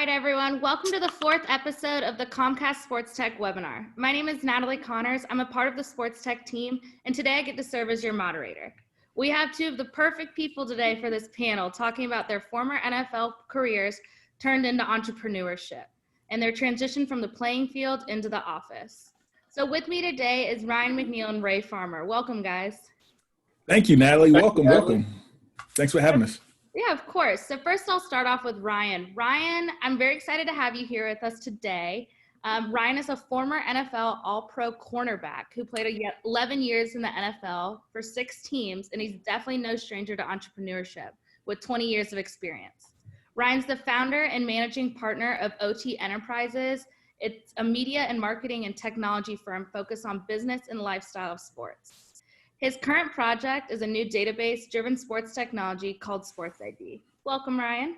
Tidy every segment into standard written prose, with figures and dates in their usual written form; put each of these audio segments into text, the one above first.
right, everyone. Welcome to the fourth episode of the Comcast SportsTech webinar. My name is Natalie Connors. I'm a part of the SportsTech team, and today I get to serve as your moderator. We have two of the perfect people today for this panel talking about their former NFL careers turned into entrepreneurship and their transition from the playing field into the office. So with me today is Ryan McNeil and Ray Farmer. Welcome, guys. Thank you, Natalie. Welcome. Thanks for having us. Yeah, of course. So first I'll start off with Ryan. Ryan, I'm very excited to have you here with us today. Ryan is a former NFL All-Pro cornerback who played 11 years in the NFL for 6 teams, and he's definitely no stranger to entrepreneurship with 20 years of experience. Ryan's the founder and managing partner of OT Enterprises. It's a media and marketing and technology firm focused on business and lifestyle of sports. His current project is a new database-driven sports technology called SportsID. Welcome, Ryan.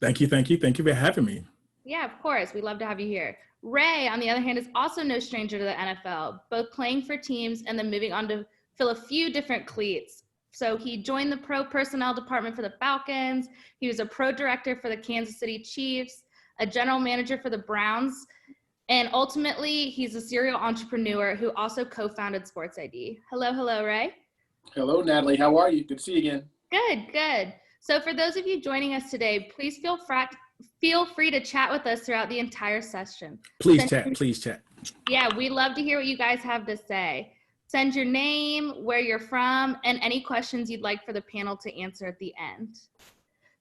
Thank you for having me. Yeah, of course. We'd love to have you here. Ray, on the other hand, is also no stranger to the NFL, both playing for teams and then moving on to fill a few different cleats. So he joined the pro personnel department for the Falcons. He was a pro director for the Kansas City Chiefs, a general manager for the Browns, and ultimately, he's a serial entrepreneur who also co-founded SportsID. Hello, Ray. Hello, Natalie. How are you? Good to see you again. Good. So for those of you joining us today, please feel free to chat with us throughout the entire session. Please chat. Yeah, we love to hear what you guys have to say. Send your name, where you're from, and any questions you'd like for the panel to answer at the end.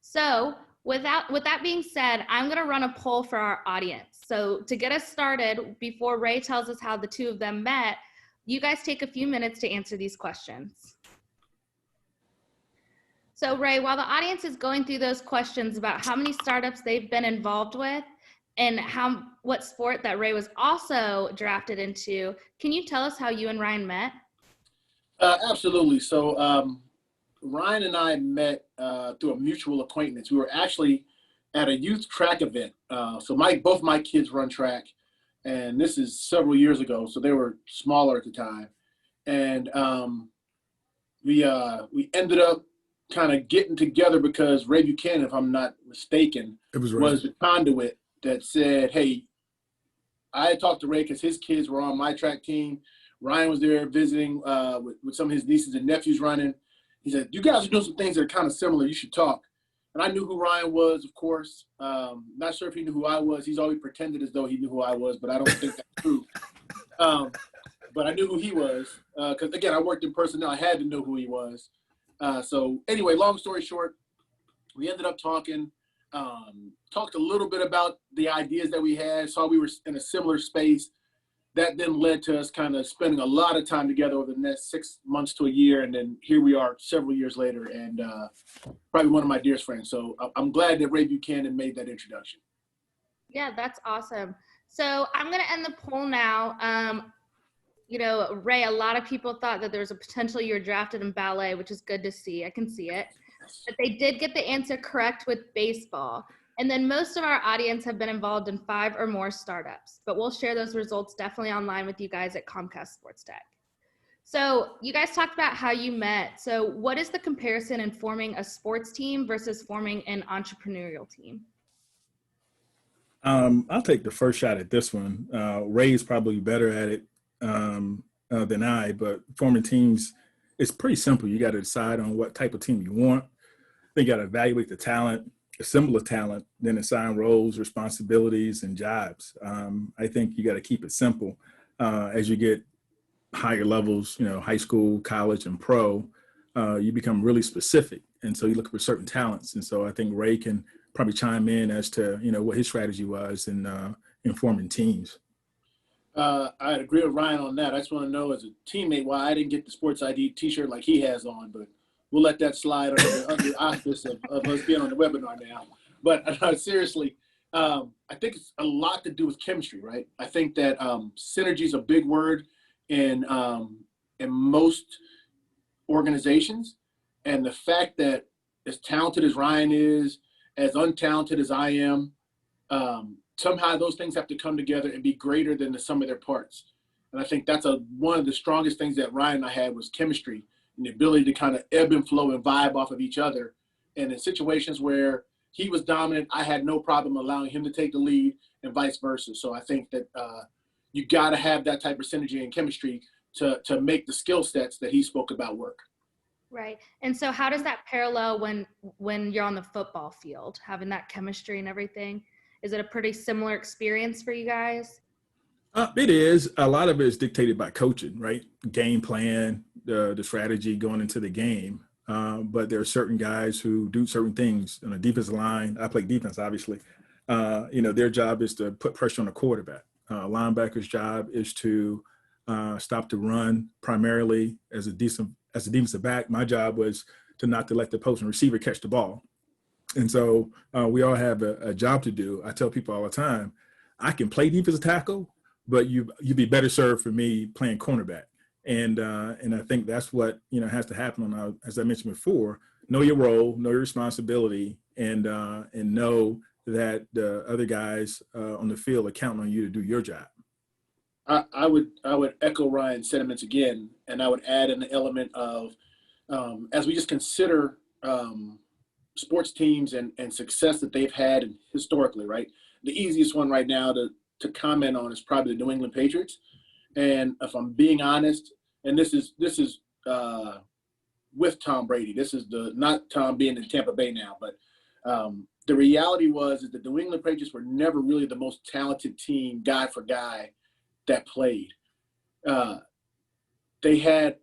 So with that being said, I'm going to run a poll for our audience. So to get us started, before Ray tells us how the two of them met, you guys take a few minutes to answer these questions. So Ray, while the audience is going through those questions about how many startups they've been involved with and what sport that Ray was also drafted into, can you tell us how you and Ryan met? Absolutely. So Ryan and I met through a mutual acquaintance. We were actually at a youth track event. So both my kids run track, and this is several years ago. So they were smaller at the time, and we ended up kind of getting together because Ray Buchanan, if I'm not mistaken, was the conduit that said, "Hey, I talked to Ray because his kids were on my track team. Ryan was there visiting with some of his nieces and nephews running. He said, you guys are doing some things that are kind of similar. You should talk." And I knew who Ryan was, of course. Not sure if he knew who I was. He's always pretended as though he knew who I was, but I don't think that's true. But I knew who he was because, again, I worked in personnel. I had to know who he was. So anyway, long story short, we ended up talking, talked a little bit about the ideas that we had, saw we were in a similar space. That then led to us kind of spending a lot of time together over the next 6 months to a year. And then here we are several years later, and probably one of my dearest friends. So I'm glad that Ray Buchanan made that introduction. Yeah, that's awesome. So I'm going to end the poll now. Ray, a lot of people thought that there was a potential you were drafted in ballet, which is good to see. I can see it. But they did get the answer correct with baseball. And then most of our audience have been involved in 5 or more startups, but we'll share those results definitely online with you guys at Comcast SportsTech. So you guys talked about how you met. So what is the comparison in forming a sports team versus forming an entrepreneurial team? I'll take the first shot at this one. Ray's probably better at it than I, but forming teams is pretty simple. You got to decide on what type of team you want. Then you got to evaluate the talent, assemble a talent, then assign roles, responsibilities, and jobs. I think you got to keep it simple. As you get higher levels, high school, college, and pro, you become really specific. And so you look for certain talents. And so I think Ray can probably chime in as to, what his strategy was in forming teams. I agree with Ryan on that. I just want to know as a teammate why I didn't get the SportsID t-shirt like he has on, but we'll let that slide under the auspice of us being on the webinar now. But seriously, I think it's a lot to do with chemistry, right? I think that synergy is a big word in most organizations. And the fact that as talented as Ryan is, as untalented as I am, somehow those things have to come together and be greater than the sum of their parts. And I think that's one of the strongest things that Ryan and I had was chemistry and the ability to kind of ebb and flow and vibe off of each other. And in situations where he was dominant. I had no problem allowing him to take the lead and vice versa. So I think that you got to have that type of synergy and chemistry to make the skill sets that he spoke about work. Right. And so how does that parallel when you're on the football field, having that chemistry and everything? Is it a pretty similar experience for you guys? It is. A lot of it is dictated by coaching, right? Game plan, the strategy going into the game. But there are certain guys who do certain things on a defensive line. I play defense, obviously. Their job is to put pressure on the quarterback. Linebacker's job is to stop the run primarily as a defensive back. My job was to not to let the opposing receiver catch the ball. And so we all have a job to do. I tell people all the time, I can play defensive tackle, but you'd be better served for me playing cornerback. And I think that's what, has to happen as I mentioned before, know your role, know your responsibility, and know that the other guys on the field are counting on you to do your job. I would echo Ryan's sentiments again, and I would add an element of, as we just consider sports teams and success that they've had historically, right? The easiest one right now to comment on is probably the New England Patriots. And if I'm being honest, and this is with Tom Brady, this is not Tom being in Tampa Bay now, but the reality is that the New England Patriots were never really the most talented team, guy for guy, that played. They had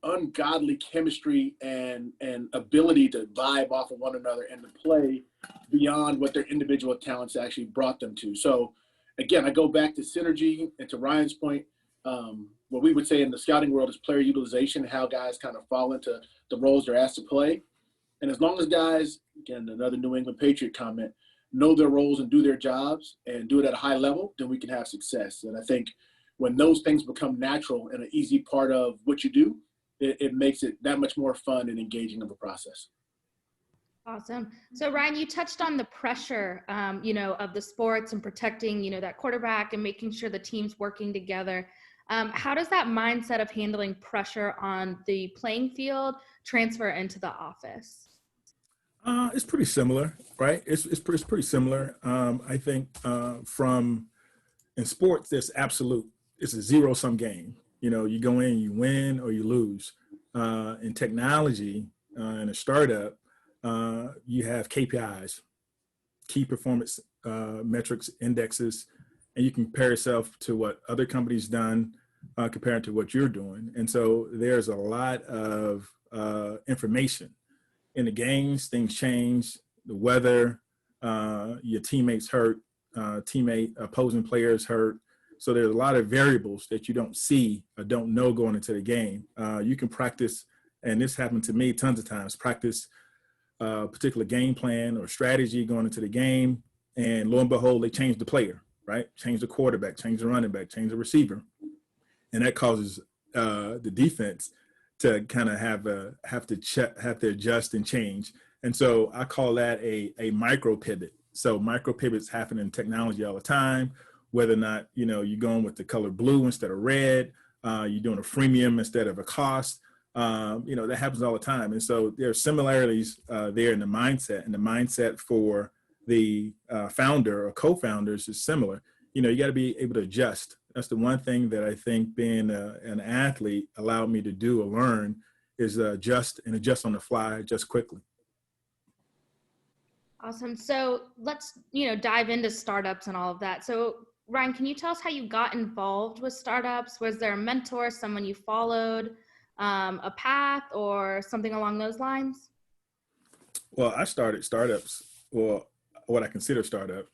ungodly chemistry and ability to vibe off of one another and to play beyond what their individual talents actually brought them to. So again, I go back to synergy, and to Ryan's point, what we would say in the scouting world is player utilization, how guys kind of fall into the roles they're asked to play. And as long as guys, again, another New England Patriot comment, know their roles and do their jobs and do it at a high level, then we can have success. And I think when those things become natural and an easy part of what you do, it makes it that much more fun and engaging of a process. Awesome. So Ryan, you touched on the pressure, of the sports and protecting, that quarterback and making sure the team's working together. How does that mindset of handling pressure on the playing field transfer into the office? It's pretty similar, right? It's pretty similar. I think in sports, it's a zero-sum game. You go in, you win or you lose. In technology, in a startup, you have KPIs, key performance metrics, indexes, and you compare yourself to what other companies done compared to what you're doing. And so there's a lot of information. In the games, things change, the weather, your teammates hurt, opposing players hurt. So there's a lot of variables that you don't see or don't know going into the game. You can practice, and this happened to me tons of times, practice a particular game plan or strategy going into the game, and lo and behold, they change the player, right? Change the quarterback, change the running back, change the receiver. And that causes the defense to kind of have to adjust and change. And so I call that a micro pivot. So micro pivots happen in technology all the time, whether or not, you're going with the color blue instead of red, you're doing a freemium instead of a cost, that happens all the time. And so there are similarities there in the mindset, and the mindset for the founder or co-founders is similar. You got to be able to adjust. That's the one thing that I think being an athlete allowed me to do or learn is adjust on the fly, adjust quickly. Awesome. So let's, dive into startups and all of that. So Ryan, can you tell us how you got involved with startups? Was there a mentor, someone you followed, a path, or something along those lines? Well, I started startups, or what I consider startup,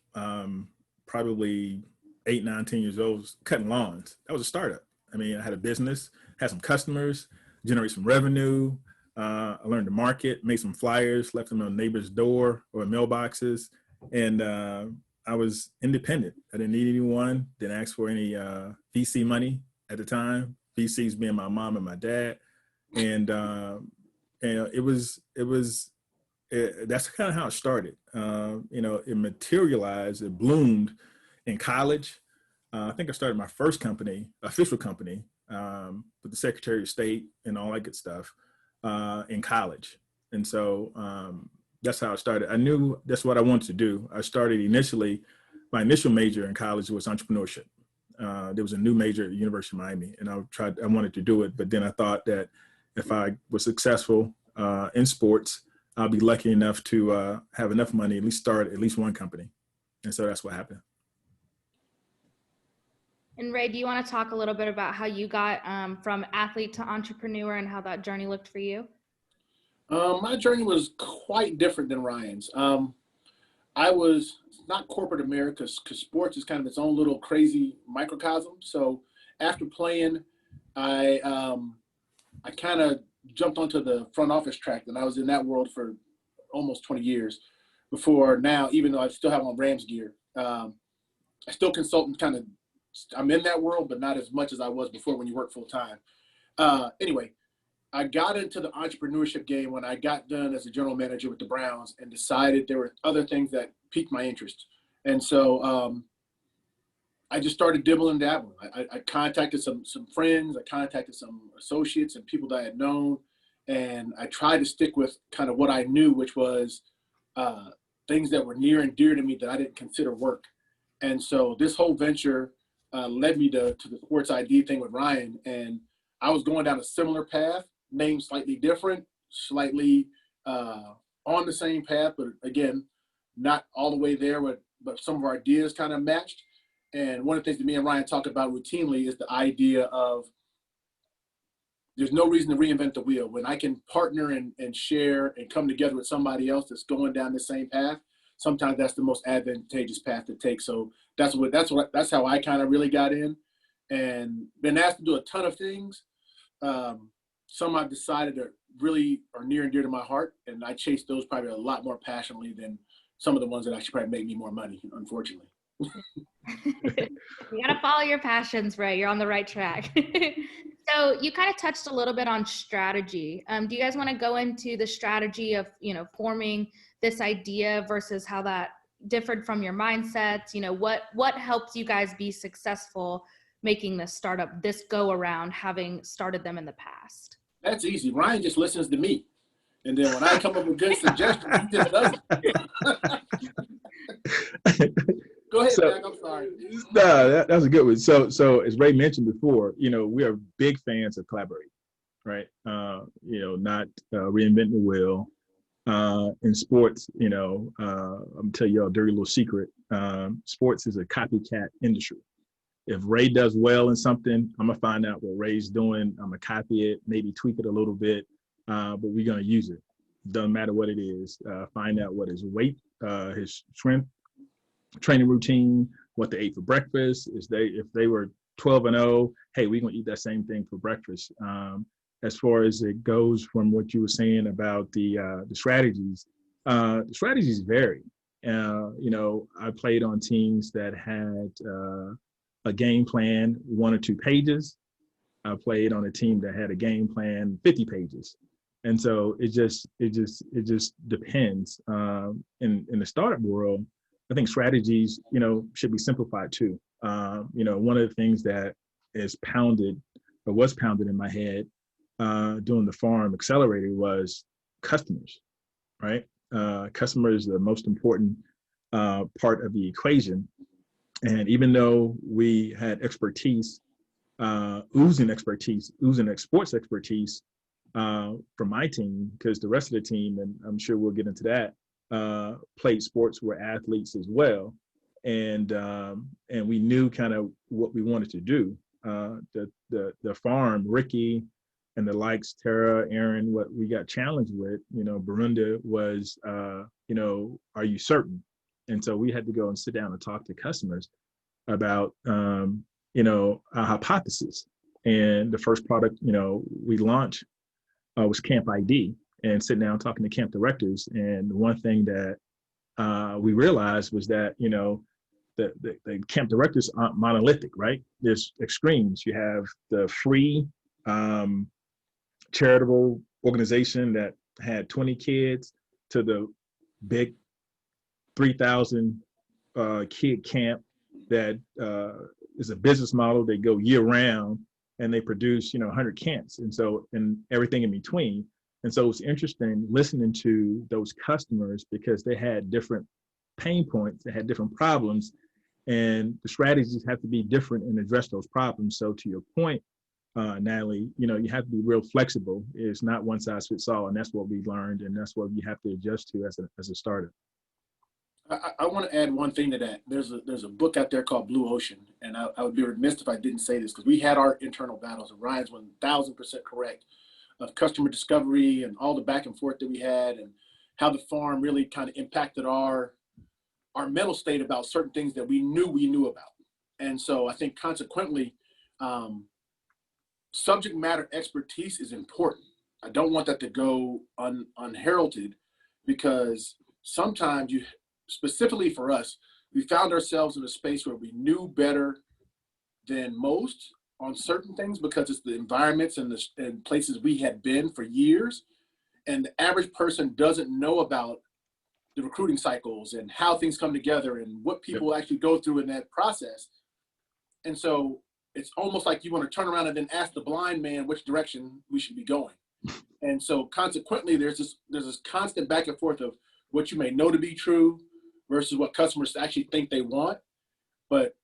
probably 8, 9, 10 years old, cutting lawns. That was a startup. I mean, I had a business, had some customers, generate some revenue. I learned to market, made some flyers, left them on a neighbor's door or mailboxes. And I was independent. I didn't need anyone, didn't ask for any VC money at the time, VCs being my mom and my dad. And that's kind of how it started. It materialized, it bloomed in college. I think I started my first company, official company, with the Secretary of State and all that good stuff in college. And so That's how I started. I knew that's what I wanted to do. I started initially, my initial major in college was entrepreneurship. There was a new major at the University of Miami, and I wanted to do it, but then I thought that if I was successful in sports, I'll be lucky enough to have enough money, at least start at least one company. And so that's what happened. And Ray, do you want to talk a little bit about how you got from athlete to entrepreneur and how that journey looked for you? My journey was quite different than Ryan's. I was not corporate America, because sports is kind of its own little crazy microcosm. So after playing, I kind of jumped onto the front office track, and I was in that world for almost 20 years before now, even though I still have on Rams gear. I still consult and kind of, I'm in that world, but not as much as I was before when you work full time. Anyway, I got into the entrepreneurship game when I got done as a general manager with the Browns and decided there were other things that piqued my interest. And so I just started dibbling and dabbling. I contacted some friends, I contacted some associates and people that I had known, and I tried to stick with kind of what I knew, which was things that were near and dear to me that I didn't consider work. And so this whole venture led me to the sports ID thing with Ryan, and I was going down a similar path, named slightly different, slightly on the same path, but again, not all the way there, but some of our ideas kind of matched. And one of the things that me and Ryan talk about routinely is the idea of there's no reason to reinvent the wheel. When I can partner and share and come together with somebody else that's going down the same path, sometimes that's the most advantageous path to take. So that's how I kind of really got in, and been asked to do a ton of things. Some I've decided that really are near and dear to my heart, and I chase those probably a lot more passionately than some of the ones that actually probably make me more money, unfortunately. You got to follow your passions, Ray. You're on the right track. So you kind of touched a little bit on strategy. Do you guys want to go into the strategy of, forming this idea versus how that differed from your mindsets? What helped you guys be successful making this startup, this go around, having started them in the past? That's easy. Ryan just listens to me. And then when I come up with good suggestions, he just does it. Go ahead, Mac. I'm sorry. No, that's a good one. So as Ray mentioned before, we are big fans of collaborating, right? Not reinventing the wheel. In sports, I'm gonna tell you all a dirty little secret. Sports is a copycat industry. If Ray does well in something, I'm gonna find out what Ray's doing. I'm gonna copy it, maybe tweak it a little bit, but we're gonna use it. Doesn't matter what it is. Find out what his weight, his strength, training routine, what they ate for breakfast. If they were 12-0, hey, we're gonna eat that same thing for breakfast. As far as it goes from what you were saying about the strategies vary. I played on teams that had a game plan 1 or 2 pages. I played on a team that had a game plan 50 pages. And so it just depends. In the startup world, I think strategies, should be simplified too. One of the things that was pounded in my head doing the farm accelerator was customers, right? Customers are the most important part of the equation. And even though we had expertise, oozing sports expertise from my team, because the rest of the team, and I'm sure we'll get into that, played sports, were athletes as well. And we knew kind of what we wanted to do. The farm, Ricky and the likes, Tara, Aaron, what we got challenged with, Barunda was, are you certain? And so we had to go and sit down and talk to customers about, our hypothesis. And the first product, we launched was Camp ID, and sitting down talking to camp directors. And one thing that we realized was that, the camp directors aren't monolithic, right? There's extremes. You have the free charitable organization that had 20 kids to the big 3,000 kid camp that is a business model. They go year round and they produce, 100 camps. And so, and everything in between. And so it's interesting listening to those customers because they had different pain points, they had different problems, and the strategies have to be different and address those problems. So to your point, Natalie, you have to be real flexible. It's not one size fits all, and that's what we learned, and that's what you have to adjust to as a starter. I want to add one thing to that. There's a book out there called Blue Ocean, and I would be remiss if I didn't say this because we had our internal battles, and Ryan's 1,000% correct, of customer discovery and all the back and forth that we had and how the farm really kind of impacted our mental state about certain things that we knew about. And so I think consequently, subject matter expertise is important. I don't want that to go unheralded because sometimes specifically for us, we found ourselves in a space where we knew better than most on certain things because it's the environments and places we had been for years. And the average person doesn't know about the recruiting cycles and how things come together and what people actually go through in that process. And so it's almost like you want to turn around and then ask the blind man which direction we should be going. And so consequently, there's this constant back and forth of what you may know to be true versus what customers actually think they want. But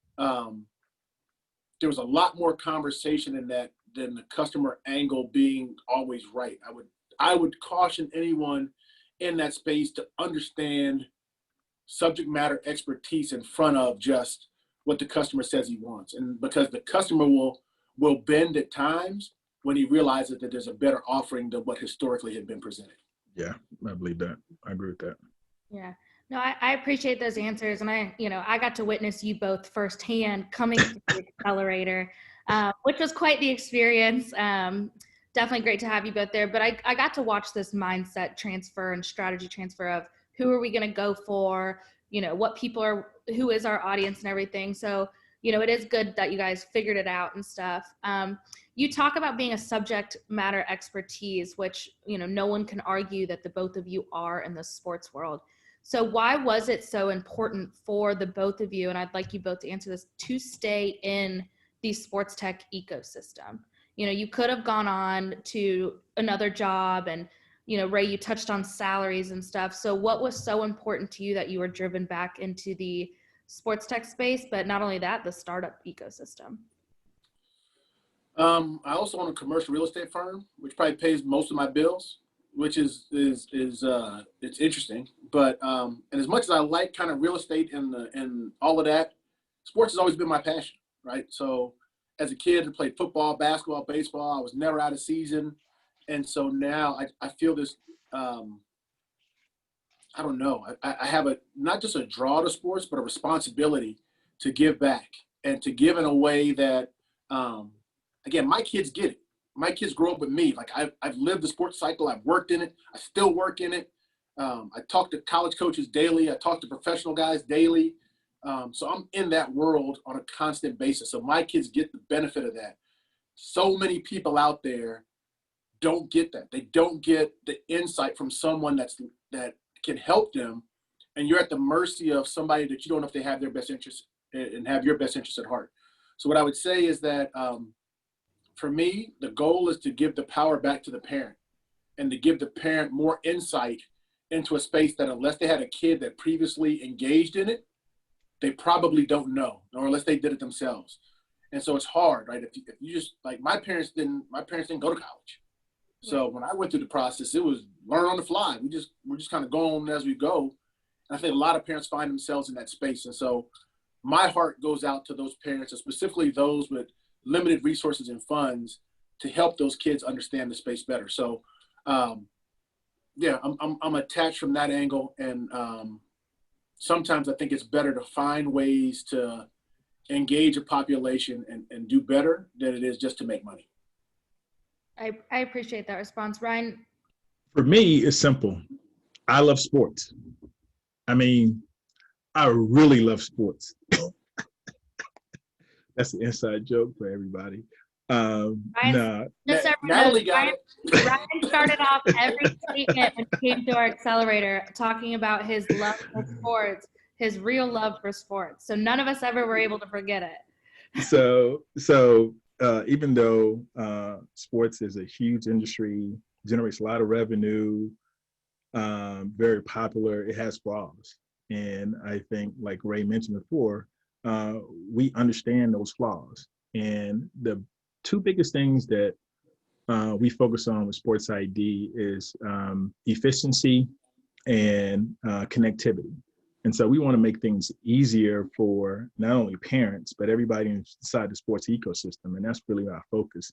there was a lot more conversation in that than the customer angle being always right. I would caution anyone in that space to understand subject matter expertise in front of just what the customer says he wants. And because the customer will bend at times when he realizes that there's a better offering than what historically had been presented. Yeah, I believe that. I agree with that. Yeah. No, I appreciate those answers. And I got to witness you both firsthand coming to the accelerator, which was quite the experience. Definitely great to have you both there. But I got to watch this mindset transfer and strategy transfer of who are we going to go for, what people are, who is our audience and everything. So, it is good that you guys figured it out and stuff. You talk about being a subject matter expertise, which, no one can argue that the both of you are in the sports world. So why was it so important for the both of you, and I'd like you both to answer this, to stay in the sports tech ecosystem? You could have gone on to another job and, Ray, you touched on salaries and stuff. So what was so important to you that you were driven back into the sports tech space, but not only that, the startup ecosystem? I also own a commercial real estate firm, which probably pays most of my bills, which is it's interesting. But and as much as I like kind of real estate and all of that, sports has always been my passion, right? So as a kid, I played football, basketball, baseball. I was never out of season, and so now I feel this. I don't know. I have not just a draw to sports, but a responsibility to give back and to give in a way that, again, my kids get it. My kids grow up with me. Like I've lived the sports cycle. I've worked in it. I still work in it. I talk to college coaches daily. I talk to professional guys daily. So I'm in that world on a constant basis. So my kids get the benefit of that. So many people out there don't get that. They don't get the insight from someone that can help them. And you're at the mercy of somebody that you don't know if they have their best interest and have your best interest at heart. So what I would say is that for me, the goal is to give the power back to the parent and to give the parent more insight into a space that unless they had a kid that previously engaged in it, they probably don't know, or unless they did it themselves. And so it's hard, right? If you just, like, my parents didn't go to college. So when I went through the process, it was learn on the fly. We're just kind of going as we go. And I think a lot of parents find themselves in that space. And so my heart goes out to those parents, and specifically those with limited resources and funds, to help those kids understand the space better. So, yeah, I'm attached from that angle. And sometimes I think it's better to find ways to engage a population and do better than it is just to make money. I appreciate that response. Ryan? For me, it's simple. I love sports. I mean, I really love sports. That's an inside joke for everybody. Natalie got it. Ryan started off every statement when he came to our accelerator talking about his love for sports, his real love for sports. So none of us ever were able to forget it. So even though sports is a huge industry, generates a lot of revenue, very popular. It has flaws. And I think, like Ray mentioned before, we understand those flaws. And the two biggest things that we focus on with Sports ID is efficiency and connectivity. And so we want to make things easier for not only parents, but everybody inside the sports ecosystem. And that's really our focus.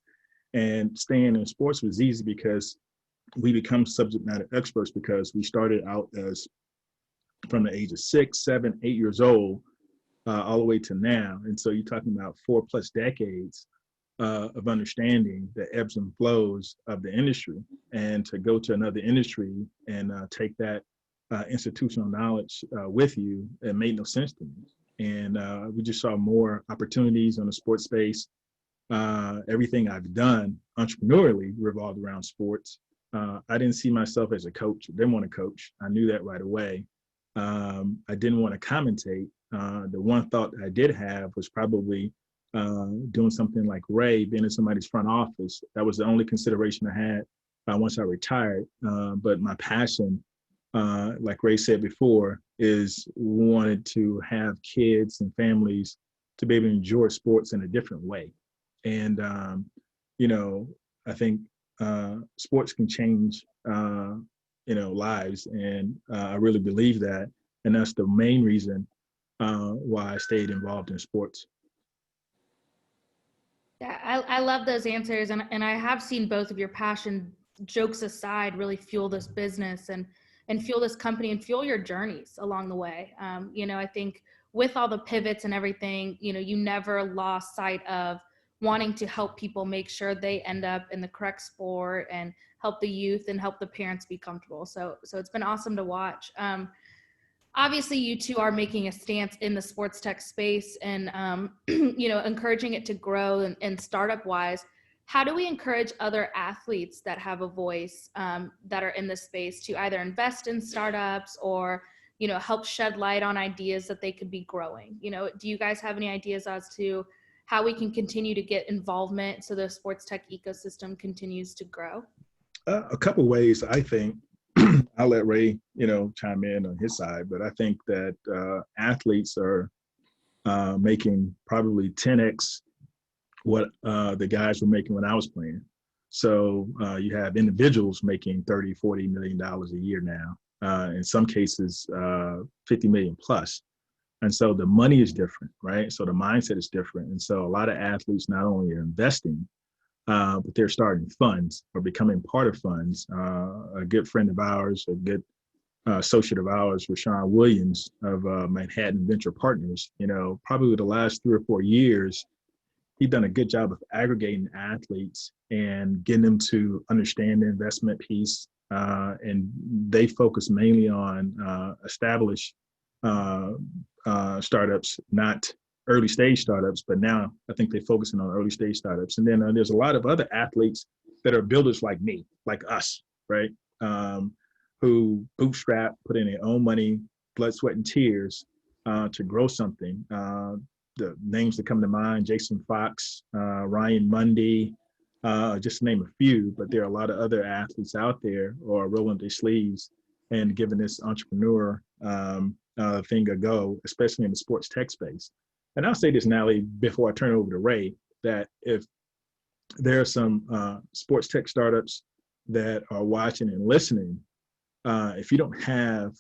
And staying in sports was easy because we become subject matter experts because we started out as from the age of 6, 7, 8 years old, all the way to now. And so you're talking about 4+ decades of understanding the ebbs and flows of the industry, and to go to another industry and take that institutional knowledge with you, it made no sense to me. And we just saw more opportunities on the sports space. Everything I've done entrepreneurially revolved around sports. I didn't see myself as a coach. I didn't want to coach. I knew that right away. I didn't want to commentate. The one thought I did have was probably doing something like Ray, being in somebody's front office. That was the only consideration I had once I retired. But my passion, like Ray said before, is wanted to have kids and families to be able to enjoy sports in a different way. And, I think sports can change, lives. And I really believe that. And that's the main reason why I stayed involved in sports. Yeah, I love those answers. And I have seen both of your passion, jokes aside, really fuel this business and fuel this company and fuel your journeys along the way. I think with all the pivots and everything, you never lost sight of wanting to help people make sure they end up in the correct sport and help the youth and help the parents be comfortable. So it's been awesome to watch. Obviously, you two are making a stance in the sports tech space and, encouraging it to grow and startup wise. How do we encourage other athletes that have a voice that are in this space to either invest in startups or, help shed light on ideas that they could be growing? Do you guys have any ideas as to how we can continue to get involvement so the sports tech ecosystem continues to grow? A couple ways, I think. I'll let Ray, chime in on his side, but I think that athletes are making probably 10x what the guys were making when I was playing. So you have individuals making $30, $40 million a year now. In some cases, 50 million plus. And so the money is different, right? So the mindset is different. And so a lot of athletes not only are investing, but they're starting funds or becoming part of funds. A good friend of ours, a good associate of ours, Rashawn Williams of Manhattan Venture Partners, probably the last 3 or 4 years, he's done a good job of aggregating athletes and getting them to understand the investment piece. And they focus mainly on established startups, not early stage startups, but now I think they're focusing on early stage startups. And then there's a lot of other athletes that are builders like me, like us, right? Who bootstrap, put in their own money, blood, sweat, and tears to grow something. The names that come to mind, Jason Fox, Ryan Mundy, just to name a few, but there are a lot of other athletes out there who are rolling their sleeves and giving this entrepreneur thing a go, especially in the sports tech space. And I'll say this, Natalie, before I turn it over to Ray, that if there are some sports tech startups that are watching and listening, if you don't have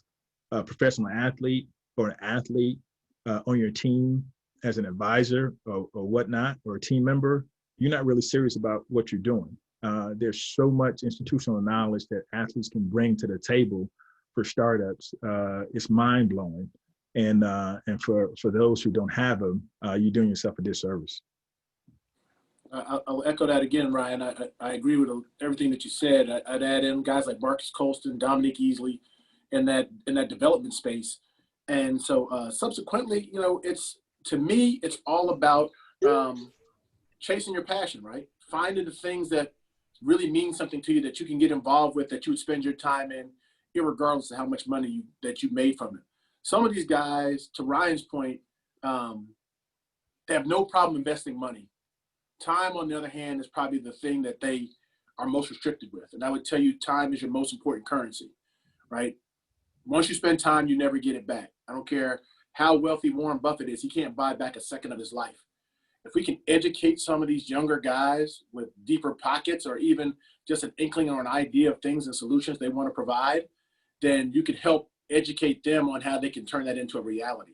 a professional athlete or an athlete on your team as an advisor or whatnot, or a team member, you're not really serious about what you're doing. There's so much institutional knowledge that athletes can bring to the table for startups. It's mind blowing. And for those who don't have them, you're doing yourself a disservice. I'll echo that again, Ryan. I agree with everything that you said. I'd add in guys like Marcus Colston, Dominic Easley in that development space. And so subsequently, to me, it's all about chasing your passion, right? Finding the things that really mean something to you that you can get involved with, that you would spend your time in, irregardless of how much money that you made from it. Some of these guys, to Ryan's point, they have no problem investing money. Time, on the other hand, is probably the thing that they are most restricted with. And I would tell you time is your most important currency, right? Once you spend time, you never get it back. I don't care how wealthy Warren Buffett is. He can't buy back a second of his life. If we can educate some of these younger guys with deeper pockets, or even just an inkling or an idea of things and solutions they want to provide, then you can help educate them on how they can turn that into a reality.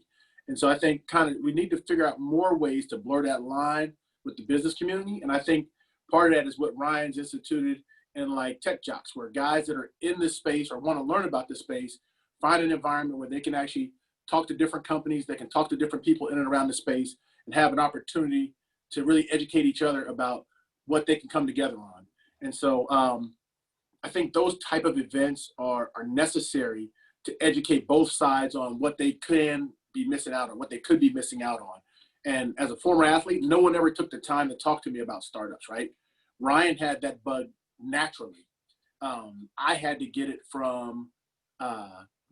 And so I think we need to figure out more ways to blur that line with the business community. And I think part of that is what Ryan's instituted in like Tech Jocks, where guys that are in this space or want to learn about this space find an environment where they can actually talk to different companies, they can talk to different people in and around the space, and have an opportunity to really educate each other about what they can come together on. And so I think those type of events are necessary to educate both sides on what they can be missing out on, what they could be missing out on. And as a former athlete, no one ever took the time to talk to me about startups, right? Ryan had that bug naturally. I had to get it from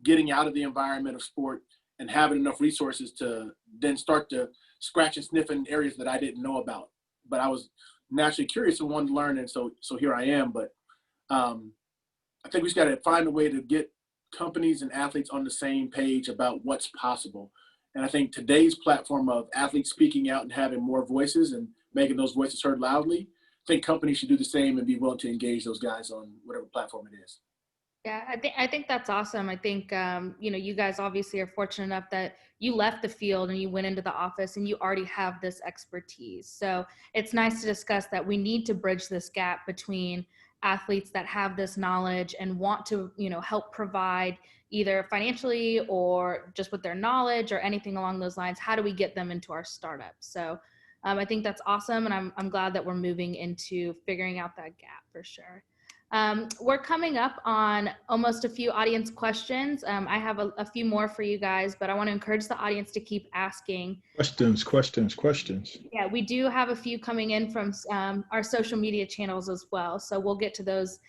getting out of the environment of sport and having enough resources to then start to scratch and sniff in areas that I didn't know about. But I was naturally curious and wanted to learn, and so here I am. But I think we just got to find a way to get companies and athletes on the same page about what's possible. And I think today's platform of athletes speaking out and having more voices and making those voices heard loudly, I think companies should do the same and be willing to engage those guys on whatever platform it is. Yeah, I think that's awesome. I think, you guys obviously are fortunate enough that you left the field and you went into the office and you already have this expertise. So it's nice to discuss that we need to bridge this gap between athletes that have this knowledge and want to, help provide either financially or just with their knowledge or anything along those lines. How do we get them into our startups? So I think that's awesome. And I'm glad that we're moving into figuring out that gap for sure. We're coming up on almost a few audience questions. I have a few more for you guys, but I want to encourage the audience to keep asking. Questions. Yeah, we do have a few coming in from our social media channels as well. So we'll get to those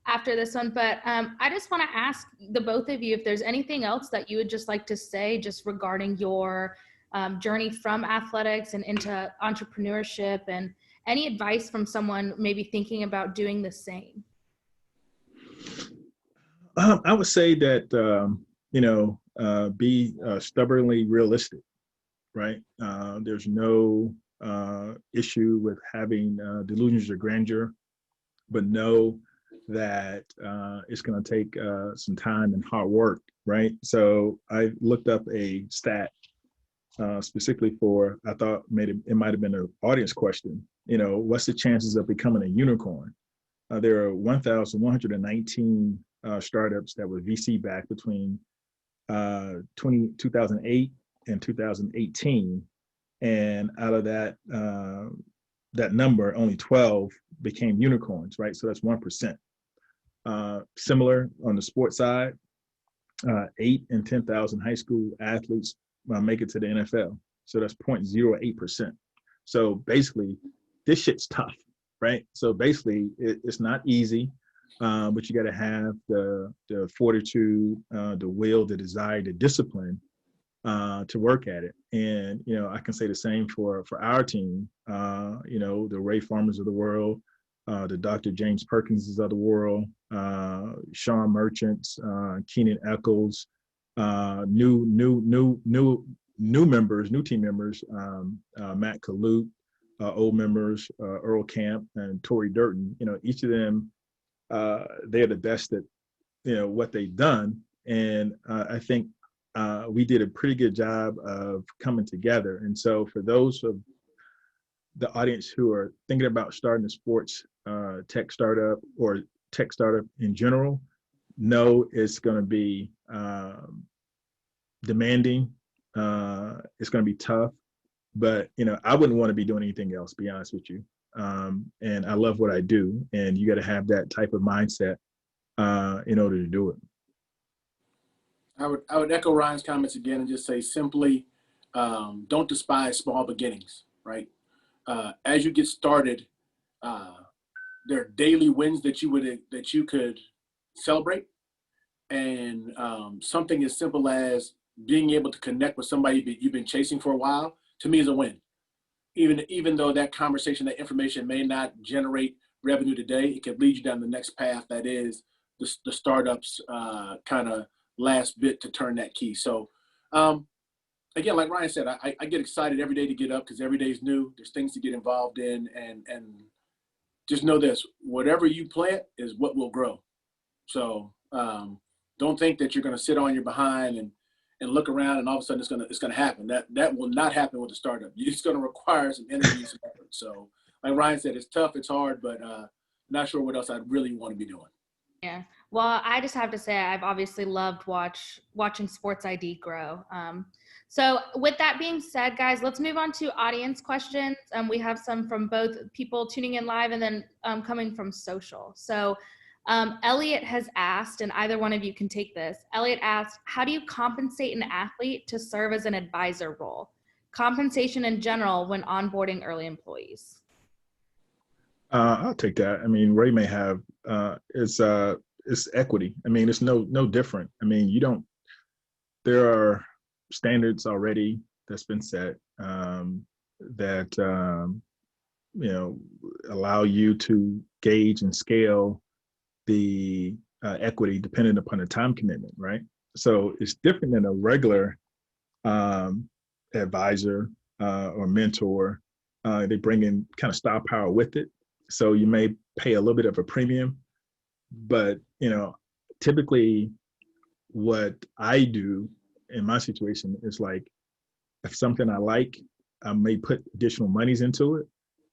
after this one. But I just want to ask the both of you if there's anything else that you would just like to say just regarding your journey from athletics and into entrepreneurship, and any advice from someone maybe thinking about doing the same. I would say that, be stubbornly realistic, right? There's no issue with having delusions of grandeur, but know that it's going to take some time and hard work, right? So I looked up a stat specifically for, I thought it might have been an audience question, what's the chances of becoming a unicorn? There are 1,119 startups that were VC backed between 2008 and 2018. And out of that number, only 12 became unicorns, right? So that's 1%. Similar on the sports side, 8 in 10,000 high school athletes make it to the NFL. So that's 0.08%. So basically, this shit's tough, right? So basically, it's not easy, but you got to have the fortitude, the will, the desire, the discipline to work at it. And I can say the same for our team. The Ray Farmers of the world, the Dr. James Perkinses of the world, Sean Merchants, Keenan Eccles, new team members, Matt Kalute, old members, Earl Camp and Torrey Durton. Each of them, they're the best at what they've done, and I think we did a pretty good job of coming together. And so for those of the audience who are thinking about starting a sports tech startup or tech startup in general, know it's going to be demanding. It's going to be tough, but I wouldn't want to be doing anything else, to be honest with you. And I love what I do, and you got to have that type of mindset in order to do it. I would echo Ryan's comments again and just say simply, don't despise small beginnings, right? As you get started, there are daily wins that you could celebrate, and something as simple as being able to connect with somebody that you've been chasing for a while, to me, is a win. Even though that conversation, that information may not generate revenue today, it could lead you down the next path that is the startup's kind of last bit to turn that key. So again, like Ryan said, I get excited every day to get up because every day is new. There's things to get involved in, and just know this: whatever you plant is what will grow. So don't think that you're going to sit on your behind and look around and all of a sudden it's going to happen. That will not happen with a startup. It's going to require some energy and some effort. So like Ryan said, it's tough, it's hard, but not sure what else I really want to be doing. Yeah. Well, I just have to say I've obviously loved watching Sports ID grow. So with that being said, guys, let's move on to audience questions. We have some from both people tuning in live and then coming from social. So Elliot has asked, and either one of you can take this. Elliot asked, how do you compensate an athlete to serve as an advisor role? Compensation in general when onboarding early employees. I'll take that. I mean, Ray may have it's equity. I mean, it's no different. I mean, there are standards already that's been set that allow you to gauge and scale the equity dependent upon the time commitment, right? So it's different than a regular advisor or mentor. They bring in kind of star power with it. So you may pay a little bit of a premium, but typically what I do in my situation is like, if something I like, I may put additional monies into it,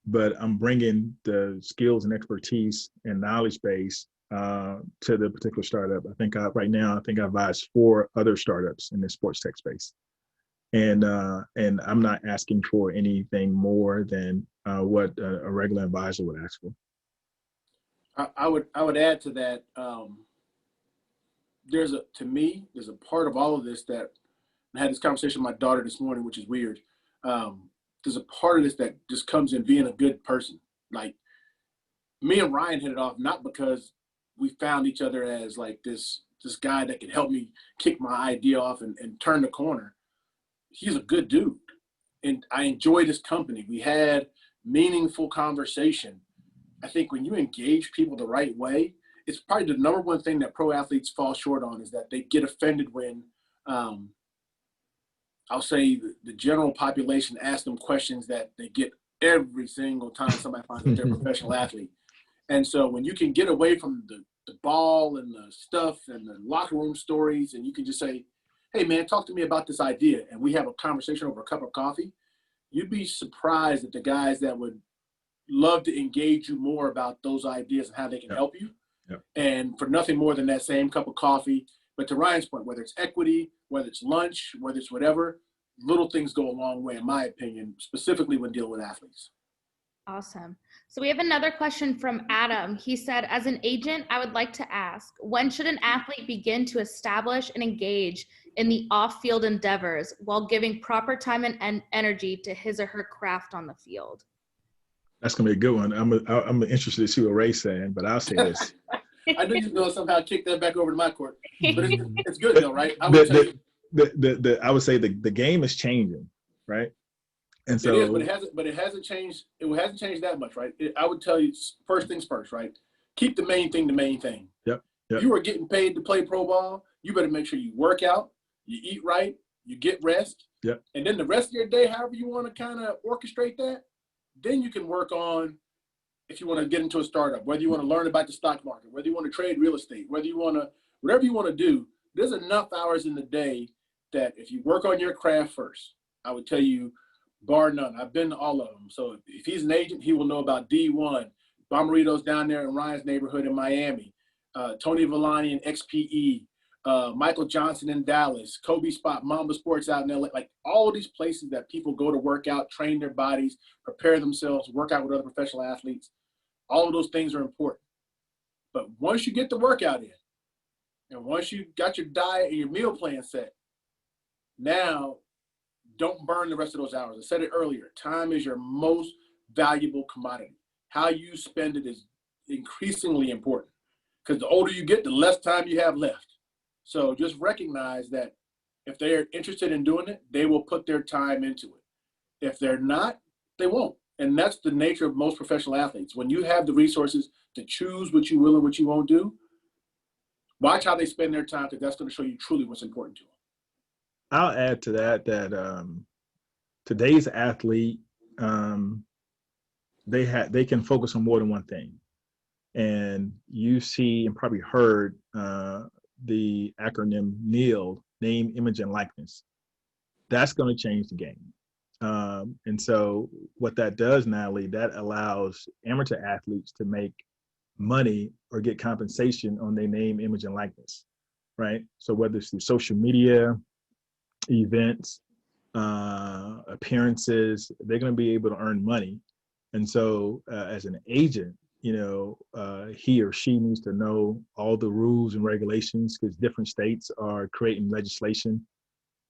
but I'm bringing the skills and expertise and knowledge base to the particular startup. Right now I advise 4 other startups in the sports tech space. And I'm not asking for anything more than what a regular advisor would ask for. I would add to that. There's a part of all of this that I had this conversation with my daughter this morning, which is weird. There's a part of this that just comes in being a good person. Like me and Ryan hit it off not because we found each other as like this guy that could help me kick my idea off and turn the corner. He's a good dude, and I enjoy this company. We had meaningful conversation. I think when you engage people the right way, it's probably the number one thing that pro athletes fall short on is that they get offended when I'll say the general population asks them questions that they get every single time somebody finds out they're a professional athlete. And so when you can get away from the ball and the stuff and the locker room stories, and you can just say, hey man, talk to me about this idea, and we have a conversation over a cup of coffee, you'd be surprised at the guys that would love to engage you more about those ideas and how they can help you. Yep. And for nothing more than that same cup of coffee. But to Ryan's point, whether it's equity, whether it's lunch, whether it's whatever, little things go a long way, in my opinion, specifically when dealing with athletes. Awesome. So we have another question from Adam. He said, as an agent, I would like to ask, when should an athlete begin to establish and engage in the off-field endeavors while giving proper time and energy to his or her craft on the field? That's going to be a good one. I'm interested to see what Ray's saying, but I'll say this. I knew you were going to somehow kick that back over to my court. But it's good though, right? I would say the game is changing, right? And so it is, but it hasn't changed. It hasn't changed that much, right? I would tell you first things first, right? Keep the main thing the main thing. Yep. If you are getting paid to play pro ball, you better make sure you work out, you eat right, you get rest. Yep. And then the rest of your day, however you want to kind of orchestrate that, then you can work on, if you want to get into a startup, whether you want to learn about the stock market, whether you want to trade real estate, whether you want to, whatever you want to do, there's enough hours in the day that if you work on your craft first, I would tell you, bar none. I've been to all of them. So if he's an agent, he will know about D1, Bomarito's down there in Ryan's neighborhood in Miami, Tony Villani in XPE, Michael Johnson in Dallas, Kobe Spot, Mamba Sports out in LA, like all of these places that people go to work out, train their bodies, prepare themselves, work out with other professional athletes. All of those things are important. But once you get the workout in, and once you got your diet and your meal plan set, now don't burn the rest of those hours. I said it earlier, time is your most valuable commodity. How you spend it is increasingly important because the older you get, the less time you have left. So just recognize that if they're interested in doing it, they will put their time into it. If they're not, they won't. And that's the nature of most professional athletes. When you have the resources to choose what you will and what you won't do, watch how they spend their time, because that's going to show you truly what's important to them. I'll add to that today's athlete, they can focus on more than one thing. And you see and probably heard the acronym NEIL, name, image, and likeness. That's going to change the game. And so what that does, Natalie, that allows amateur athletes to make money or get compensation on their name, image, and likeness, right? So whether it's through social media, events, appearances, they're going to be able to earn money. And so as an agent, he or she needs to know all the rules and regulations, because different states are creating legislation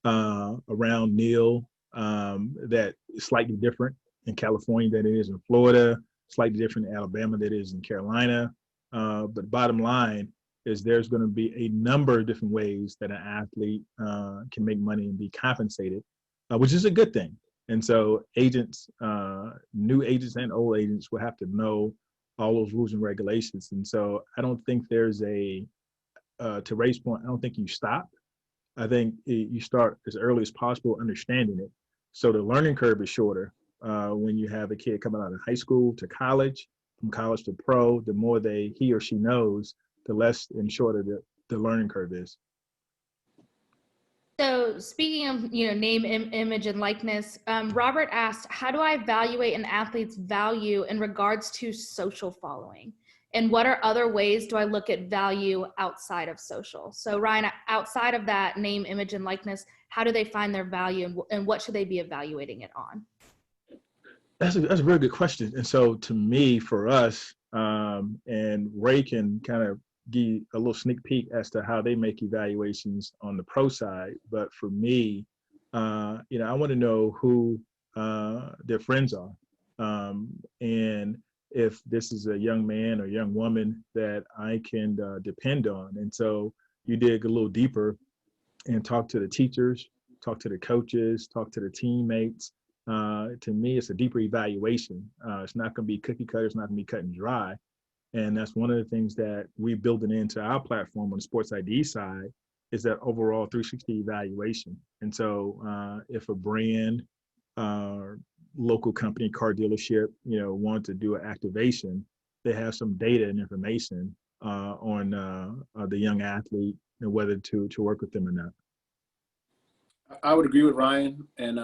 around NEIL that is slightly different in California than it is in Florida, slightly different in Alabama than it is in Carolina. But bottom line is there's going to be a number of different ways that an athlete can make money and be compensated, which is a good thing. And so agents, new agents and old agents, will have to know all those rules and regulations. And so I don't think there's to Ray's point, I don't think you stop. I think you start as early as possible understanding it. So the learning curve is shorter when you have a kid coming out of high school to college, from college to pro. The more he or she knows, the less and shorter the learning curve is. So speaking of, name, image, and likeness, Robert asked, how do I evaluate an athlete's value in regards to social following? And what are other ways do I look at value outside of social? So Ryan, outside of that name, image, and likeness, how do they find their value, and what should they be evaluating it on? That's a very good question. And so to me, for us, and Ray can kind of give a little sneak peek as to how they make evaluations on the pro side. But for me, I want to know who their friends are. And if this is a young man or young woman that I can depend on. And so you dig a little deeper and talk to the teachers, talk to the coaches, talk to the teammates. To me, it's a deeper evaluation. It's not going to be cookie cutter. It's not going to be cut and dry. And that's one of the things that we building into our platform on the Sports ID side, is that overall 360 evaluation. And so if a brand, local company, car dealership, want to do an activation, they have some data and information on the young athlete and whether to work with them or not. I would agree with Ryan. And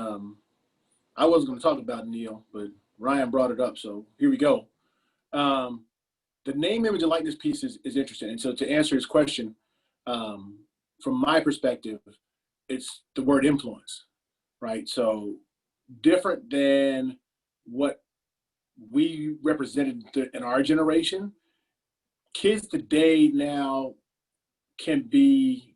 I wasn't going to talk about NEIL, but Ryan brought it up. So here we go. The name, image, and likeness piece is interesting. And so to answer his question, from my perspective, it's the word influence, right? So different than what we represented in our generation, kids today now can be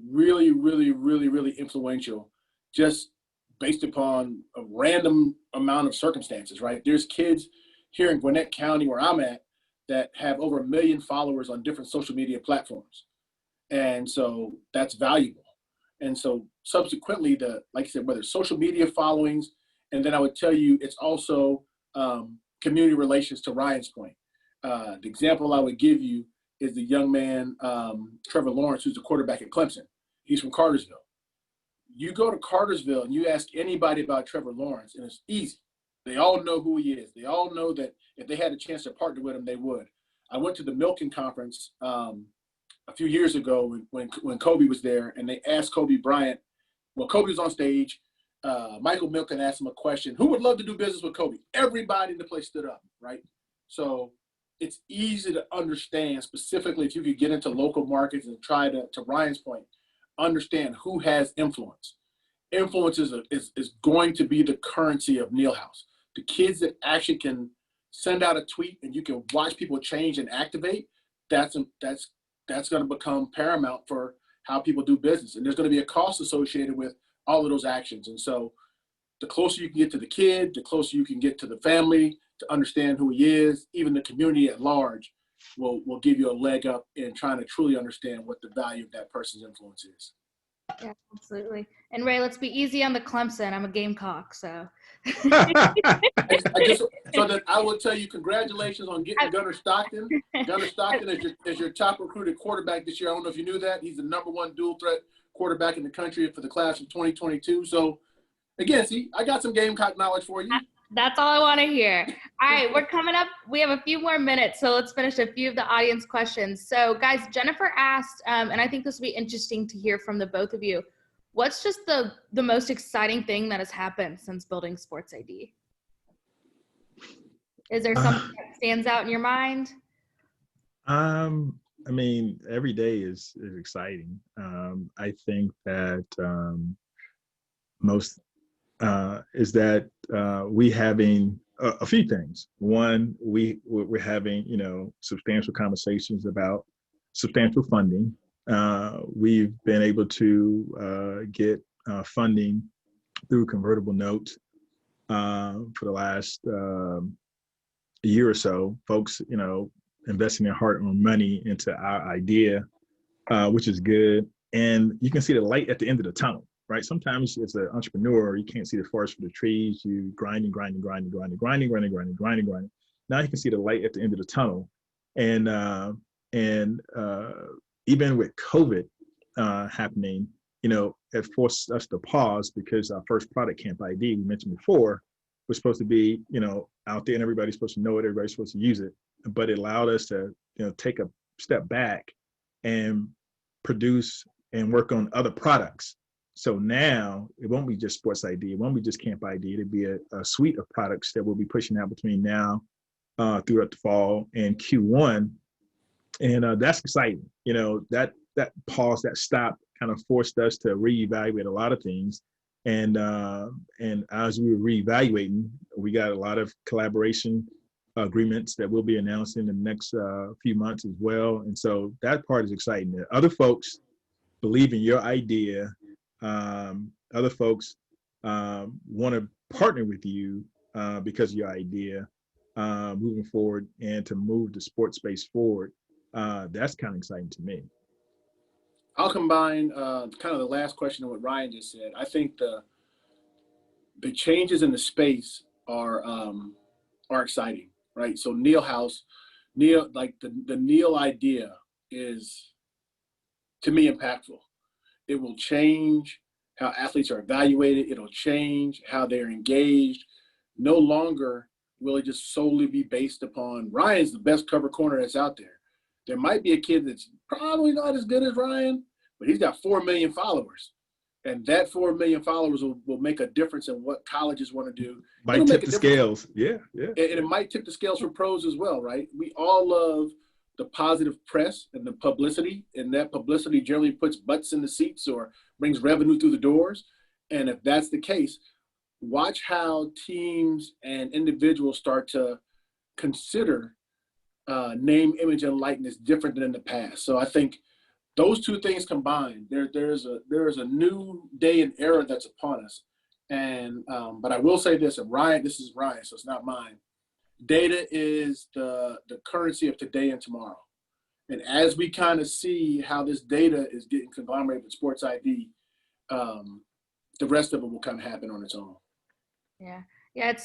really, really, really, really influential just based upon a random amount of circumstances, right? There's kids here in Gwinnett County, where I'm at, that have over 1 million followers on different social media platforms. And so that's valuable. And so subsequently, like I said, whether it's social media followings, and then I would tell you it's also community relations, to Ryan's point. The example I would give you is the young man, Trevor Lawrence, who's the quarterback at Clemson. He's from Cartersville. You go to Cartersville and you ask anybody about Trevor Lawrence, and it's easy. They all know who he is. They all know that if they had a chance to partner with him, they would. I went to the Milken Conference a few years ago when Kobe was there, and they asked Kobe Bryant. Well, Kobe was on stage. Michael Milken asked him a question: who would love to do business with Kobe? Everybody in the place stood up, right? So it's easy to understand, specifically if you could get into local markets and try to Ryan's point, understand who has influence. Influence is going to be the currency of NEIL House. The kids that actually can send out a tweet and you can watch people change and activate, that's going to become paramount for how people do business. And there's going to be a cost associated with all of those actions. And so the closer you can get to the kid, the closer you can get to the family to understand who he is, even the community at large will give you a leg up in trying to truly understand what the value of that person's influence is. Yeah, absolutely. And Ray, let's be easy on the Clemson. I'm a Gamecock, so So that I will tell you, congratulations on getting Gunnar Stockton. Gunnar Stockton is your top recruited quarterback this year. I don't know if you knew that. He's the #1 dual threat quarterback in the country for the class of 2022. So, again, see, I got some Gamecock knowledge for you. That's all I want to hear. All right, we're coming up. We have a few more minutes, so let's finish a few of the audience questions. So, guys, Jennifer asked, and I think this will be interesting to hear from the both of you. What's just the most exciting thing that has happened since building Sports ID? Is there something that stands out in your mind? I mean, every day is exciting. I think that most is that we having a few things. One, we're having, you know, substantial conversations about substantial funding. We've been able to get funding through convertible notes for the last year or so. Folks, you know, investing their hard-earned money into our idea, which is good. And you can see the light at the end of the tunnel, right? Sometimes as an entrepreneur, you can't see the forest for the trees. You grinding. Now you can see the light at the end of the tunnel. And even with COVID happening, you know, it forced us to pause because our first product, Camp ID, we mentioned before, was supposed to be, you know, out there and everybody's supposed to know it, everybody's supposed to use it. But it allowed us to, you know, take a step back and produce and work on other products. So now it won't be just Sports ID, it won't be just Camp ID, it'll be a suite of products that we'll be pushing out between now throughout the fall and Q1. And that's exciting. You know, that pause, that stop kind of forced us to reevaluate a lot of things. And as we were reevaluating, we got a lot of collaboration agreements that we'll be announcing in the next few months as well. And so that part is exciting. Other folks believe in your idea. Other folks want to partner with you because of your idea moving forward and to move the sports space forward. That's kind of exciting to me. I'll combine kind of the last question and what Ryan just said. I think the changes in the space are exciting, right? So Neil, like the Neil idea is, to me, impactful. It will change how athletes are evaluated. It'll change how they're engaged. No longer will it just solely be based upon Ryan's the best cover corner that's out there. There might be a kid that's probably not as good as Ryan, but he's got 4 million followers. And that 4 million followers will make a difference in what colleges want to do. Might tip the scales. Yeah. And it might tip the scales for pros as well, right? We all love the positive press and the publicity, and that publicity generally puts butts in the seats or brings revenue through the doors. And if that's the case, watch how teams and individuals start to consider name, image, and likeness different than in the past. So I think those two things combined, there is a new day and era that's upon us. And but I will say this, and Ryan, this is Ryan, so it's not mine. Data is the currency of today and tomorrow. And as we kind of see how this data is getting conglomerated with Sports ID, the rest of it will kind of happen on its own. Yeah, it's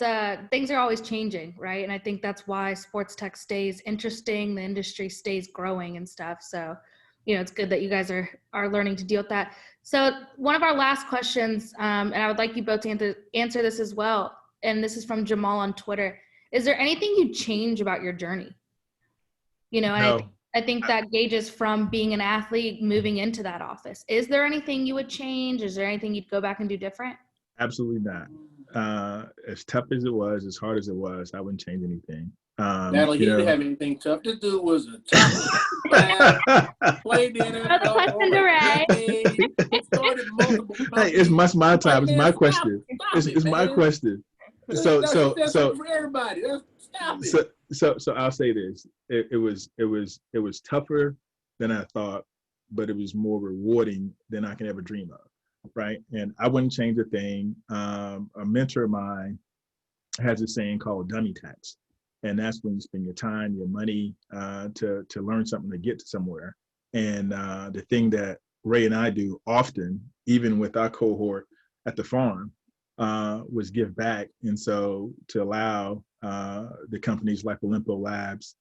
things are always changing, right? And I think that's why sports tech stays interesting, the industry stays growing and stuff. So, you know, it's good that you guys are learning to deal with that. So one of our last questions, and I would like you both to answer this as well, and this is from Jamal on Twitter. Is there anything you'd change about your journey? You know, and No. I think that gauges from being an athlete moving into that office. Is there anything you would change? Is there anything you'd go back and do different? Absolutely not. As tough as it was, as hard as it was, I wouldn't change anything. Natalie, he didn't have anything tough. This dude was a tough player, played the NFL. Another question to Ray. Hey, it's my time. It's my question. It's my question. So for everybody. Stop it. So I'll say this. It was tougher than I thought, but it was more rewarding than I can ever dream of. Right. And I wouldn't change a thing. A mentor of mine has a saying called dummy tax. And that's when you spend your time, your money to learn something, to get to somewhere. And the thing that Ray and I do often, even with our cohort at the farm, was give back. And so to allow the companies like Olympo Labs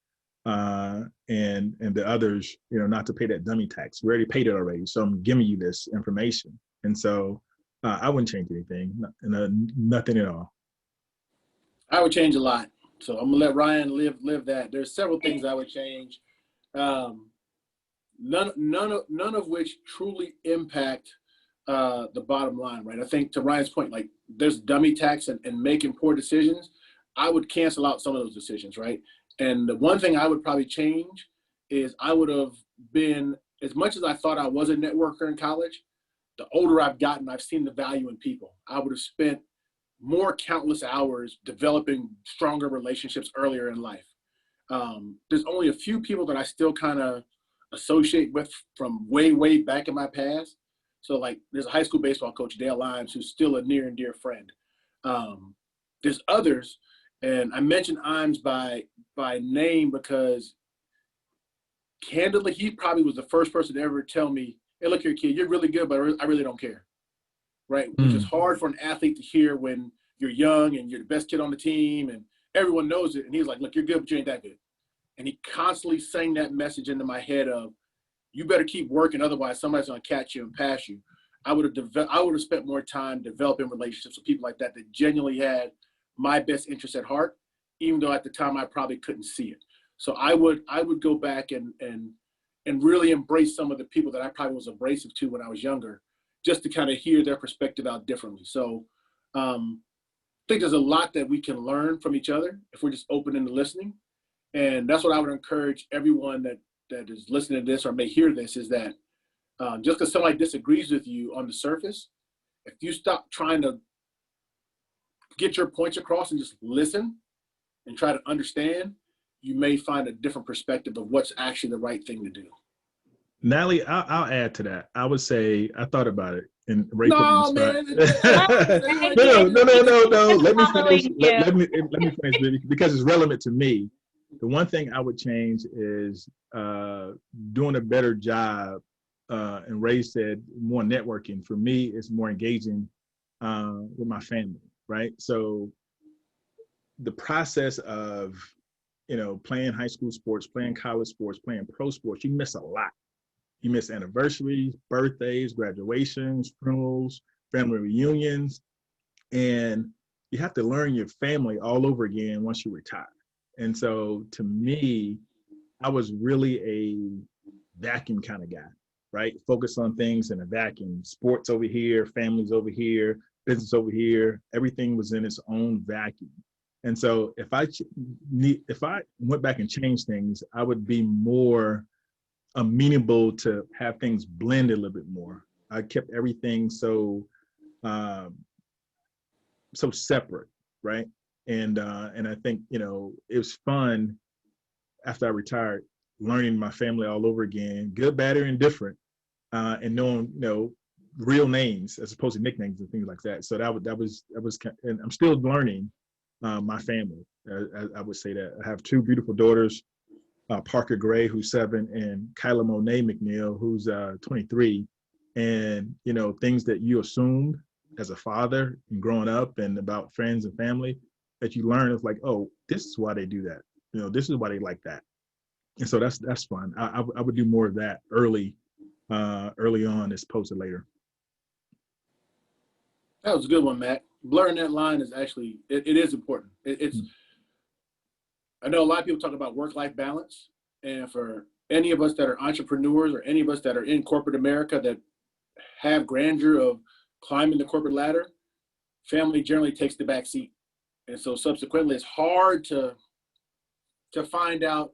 and the others, not to pay that dummy tax. We already paid it already. So I'm giving you this information. And so I wouldn't change anything, nothing at all. I would change a lot. So I'm gonna let Ryan live that. There's several things I would change. None of which truly impact the bottom line, right? I think to Ryan's point, like there's dummy tax and making poor decisions. I would cancel out some of those decisions, right? And the one thing I would probably change is I would have been, as much as I thought I was a networker in college, the older I've gotten, I've seen the value in people. I would have spent more countless hours developing stronger relationships earlier in life. There's only a few people that I still kind of associate with from way, way back in my past. So like there's a high school baseball coach, Dale Lyons, who's still a near and dear friend. There's others, and I mentioned Imes by name because candidly, he probably was the first person to ever tell me, hey, look here, kid, you're really good, but I really don't care. Right? Which is hard for an athlete to hear when you're young and you're the best kid on the team and everyone knows it. And he's like, look, you're good, but you ain't that good. And he constantly sang that message into my head of, you better keep working, otherwise somebody's going to catch you and pass you. I would have spent more time developing relationships with people like that genuinely had my best interest at heart, even though at the time I probably couldn't see it. So I would go back and really embrace some of the people that I probably was abrasive to when I was younger, just to kind of hear their perspective out differently. So I think there's a lot that we can learn from each other if we're just open into listening. And that's what I would encourage everyone that is listening to this or may hear this is that just because somebody disagrees with you on the surface, if you stop trying to get your points across and just listen and try to understand, you may find a different perspective of what's actually the right thing to do. Natalie, I'll add to that. I would say I thought about it, and Ray put me on the spot. No. Let me finish. Let me finish because it's relevant to me. The one thing I would change is doing a better job. And Ray said more networking. For me, it's more engaging with my family, right? So the process of playing high school sports, playing college sports, playing pro sports, you miss a lot. You miss anniversaries, birthdays, graduations, funerals, family reunions, and you have to learn your family all over again once you retire. And so to me, I was really a vacuum kind of guy, right? Focus on things in a vacuum. Sports over here, families over here, business over here, everything was in its own vacuum. And so if I went back and changed things, I would be more amenable to have things blend a little bit more. I kept everything so separate, right? And I think it was fun after I retired, learning my family all over again, good, bad, or indifferent, and knowing real names as opposed to nicknames and things like that. So that was, and I'm still learning my family. I would say that I have two beautiful daughters. Parker Gray, who's 7, and Kyla Monet McNeil, who's 23. And, things that you assumed as a father and growing up and about friends and family that you learn is like, oh, this is why they do that. This is why they like that. And so that's fun. I would do more of that early on as opposed to later. That was a good one, Matt. Blurring that line is actually, it is important. It's I know a lot of people talk about work-life balance, and for any of us that are entrepreneurs or any of us that are in corporate America that have grandeur of climbing the corporate ladder, family generally takes the back seat. And so subsequently, it's hard to find out.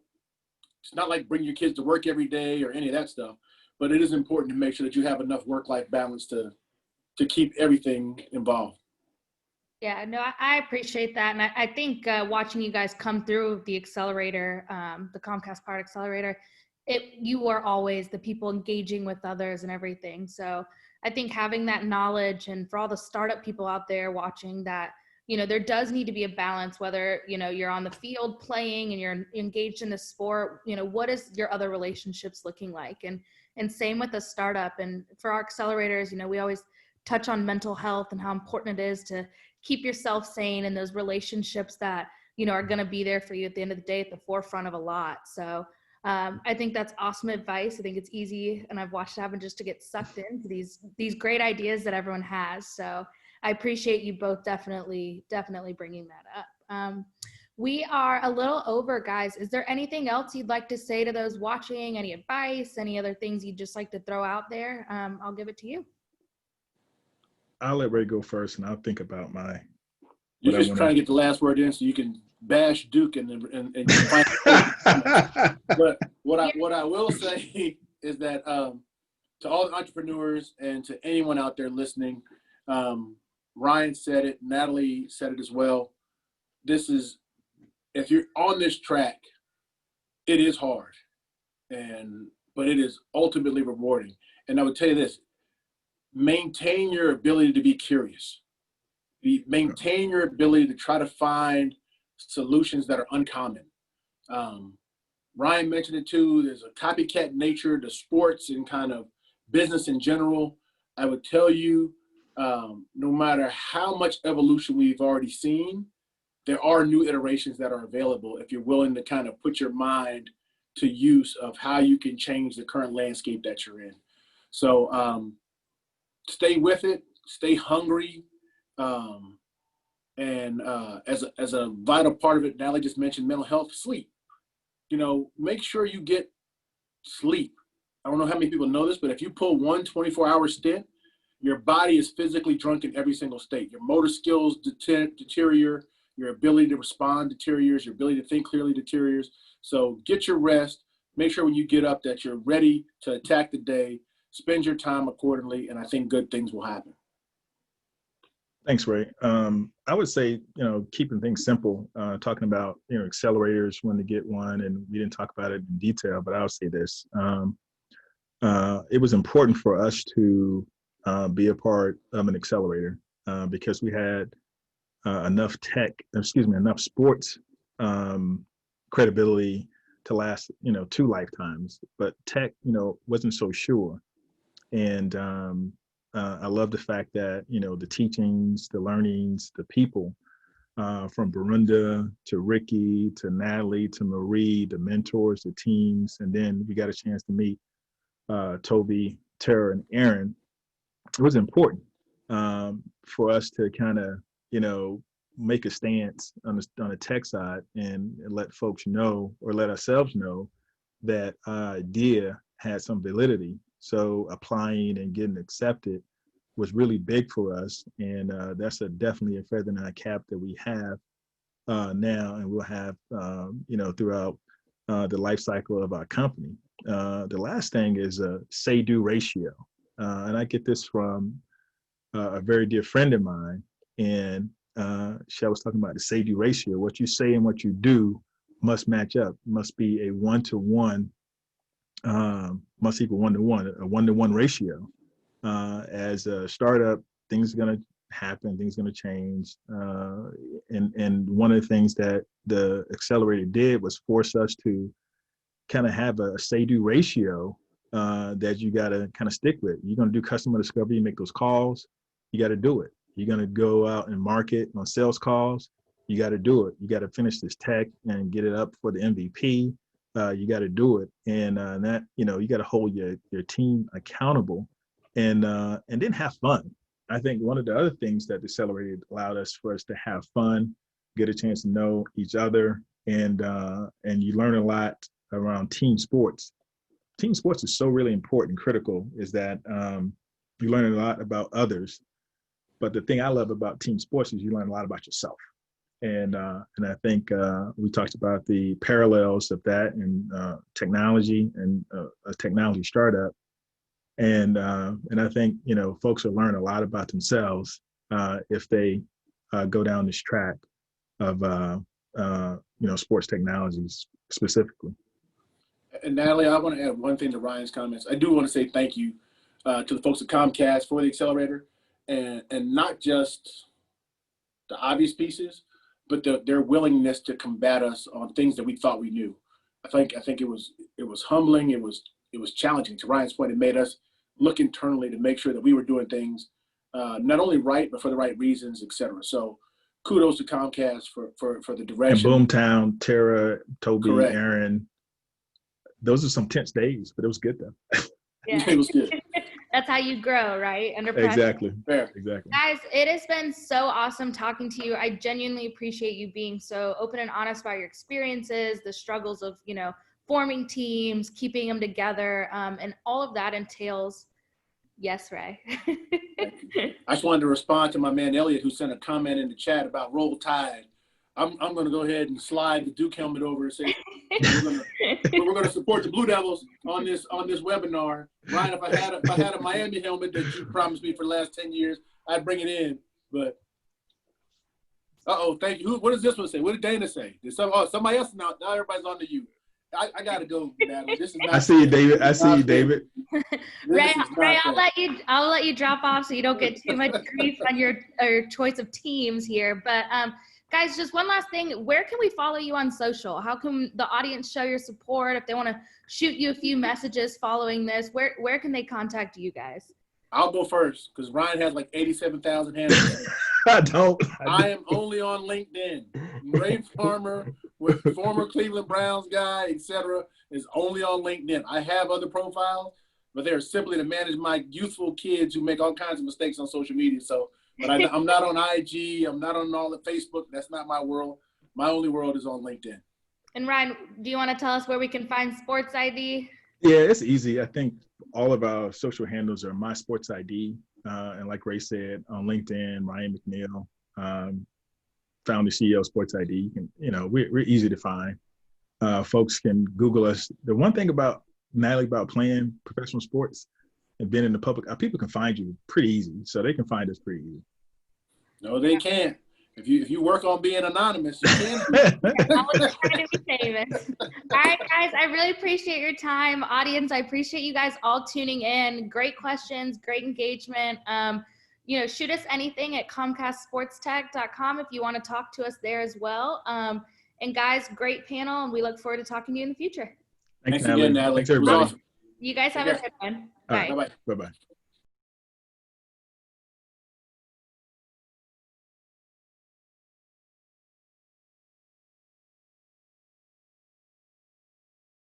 It's not like bring your kids to work every day or any of that stuff, but it is important to make sure that you have enough work-life balance to keep everything involved. Yeah, no, I appreciate that. And I think watching you guys come through the accelerator, the Comcast Part Accelerator, you are always the people engaging with others and everything. So I think having that knowledge, and for all the startup people out there watching that, there does need to be a balance, whether, you're on the field playing and you're engaged in a sport, what is your other relationships looking like? And same with a startup. And for our accelerators, we always touch on mental health and how important it is to keep yourself sane and those relationships that, you know, are going to be there for you at the end of the day at the forefront of a lot. So I think that's awesome advice. I think it's easy, and I've watched it happen, just to get sucked into these great ideas that everyone has. So I appreciate you both definitely bringing that up. We are a little over, guys. Is there anything else you'd like to say to those watching? Any advice, any other things you'd just like to throw out there? I'll give it to you. I'll let Ray go first, and I'll think about my. You're just trying to get the last word in so you can bash Duke and find. But what I will say is that to all the entrepreneurs and to anyone out there listening, Ryan said it, Natalie said it as well. If you're on this track, it is hard, but it is ultimately rewarding. And I would tell you this: maintain your ability to be curious. Maintain your ability to try to find solutions that are uncommon. Ryan mentioned it too. There's a copycat nature to sports and kind of business in general. I would tell you, no matter how much evolution we've already seen, there are new iterations that are available if you're willing to kind of put your mind to use of how you can change the current landscape that you're in. So stay with it, stay hungry. And as a vital part of it, Natalie just mentioned mental health, sleep. You know, make sure you get sleep. I don't know how many people know this, but if you pull one 24-hour stint, your body is physically drunk in every single state. Your motor skills deteriorate, your ability to respond deteriorates, your ability to think clearly deteriorates. So get your rest. Make sure when you get up that you're ready to attack the day. Spend your time accordingly, and I think good things will happen. Thanks, Ray. I would say, keeping things simple, talking about, accelerators, when to get one, and we didn't talk about it in detail, but I'll say this. It was important for us to be a part of an accelerator because we had enough sports credibility to last, 2 lifetimes, but tech, wasn't so sure. And I love the fact that, the teachings, the learnings, the people from Barunda to Ricky to Natalie to Marie, the mentors, the teams, and then we got a chance to meet Toby, Tara, and Aaron. It was important for us to kind of, make a stance on the tech side and let folks know, or let ourselves know, that our idea had some validity. So applying and getting accepted was really big for us. And that's definitely a feather in our cap that we have now, and we'll have, throughout the life cycle of our company. The last thing is a say-do ratio. And I get this from a very dear friend of mine. And she was talking about the say-do ratio. What you say and what you do must match up, must be a 1-to-1, must equal 1-to-1, a 1-to-1 ratio. As a startup, things are going to happen, things are going to change. And one of the things that the accelerator did was force us to kind of have a say-do ratio that you got to kind of stick with. You're going to do customer discovery, make those calls, you got to do it. You're going to go out and market on sales calls, you got to do it. You got to finish this tech and get it up for the MVP. You got to do it. And that, you got to hold your team accountable and then have fun. I think one of the other things that Accelerated allowed us to have fun, get a chance to know each other, and you learn a lot around team sports. Team sports is so really important, critical, is that you learn a lot about others. But the thing I love about team sports is you learn a lot about yourself. And I think we talked about the parallels of that and technology and a technology startup. And I think, folks will learn a lot about themselves if they go down this track of, sports technologies specifically. And Natalie, I want to add one thing to Ryan's comments. I do want to say thank you to the folks at Comcast for the accelerator, and not just the obvious pieces, but their willingness to combat us on things that we thought we knew. I think it was humbling. It was challenging. To Ryan's point, it made us look internally to make sure that we were doing things not only right, but for the right reasons, et cetera. So kudos to Comcast for the direction. And Boomtown, Tara, Toby, Correct. Aaron. Those are some tense days, but it was good though. Yeah. It was good. That's how you grow, right? Under pressure. Exactly. Fair. Exactly. Guys, it has been so awesome talking to you. I genuinely appreciate you being so open and honest about your experiences, the struggles of, forming teams, keeping them together, and all of that entails. Yes, Ray. I just wanted to respond to my man Elliot, who sent a comment in the chat about Roll Tide. I'm going to go ahead and slide the Duke helmet over and say we're going to support the Blue Devils on this webinar. Ryan, if I had a Miami helmet that you promised me for the last 10 years, I'd bring it in. But thank you. What does this one say? What did Dana say? Did somebody else now everybody's on to you. I got to go, Natalie. This is not I see you, David. I see you, David. Ray, I'll let you drop off so you don't get too much grief on your choice of teams here. But guys, just one last thing. Where can we follow you on social? How can the audience show your support? If they want to shoot you a few messages following this, where can they contact you guys? I'll go first because Ryan has like 87,000 handles. I don't. I am only on LinkedIn. Ray Farmer, with former Cleveland Browns guy, etc., is only on LinkedIn. I have other profiles, but they're simply to manage my youthful kids who make all kinds of mistakes on social media. So, but I'm not on IG. I'm not on all the Facebook. That's not my world. My only world is on LinkedIn. And Ryan, do you want to tell us where we can find Sports ID? Yeah, it's easy. I think all of our social handles are My Sports ID. And like Ray said, on LinkedIn, Ryan McNeil, founder, CEO of Sports ID. We're easy to find. Folks can Google us. The one thing about Natalie, about playing professional sports and being in the public, people can find you pretty easy. So they can find us pretty easy. No, they can't. If you work on being anonymous, you can. I was trying to be famous. All right, guys, I really appreciate your time. Audience, I appreciate you guys all tuning in. Great questions, great engagement. Shoot us anything at ComcastSportsTech.com if you want to talk to us there as well. And guys, great panel, and we look forward to talking to you in the future. Thanks again, Natalie. Thanks, everybody. Awesome. You guys have a good one. Bye. Bye-bye. Bye-bye.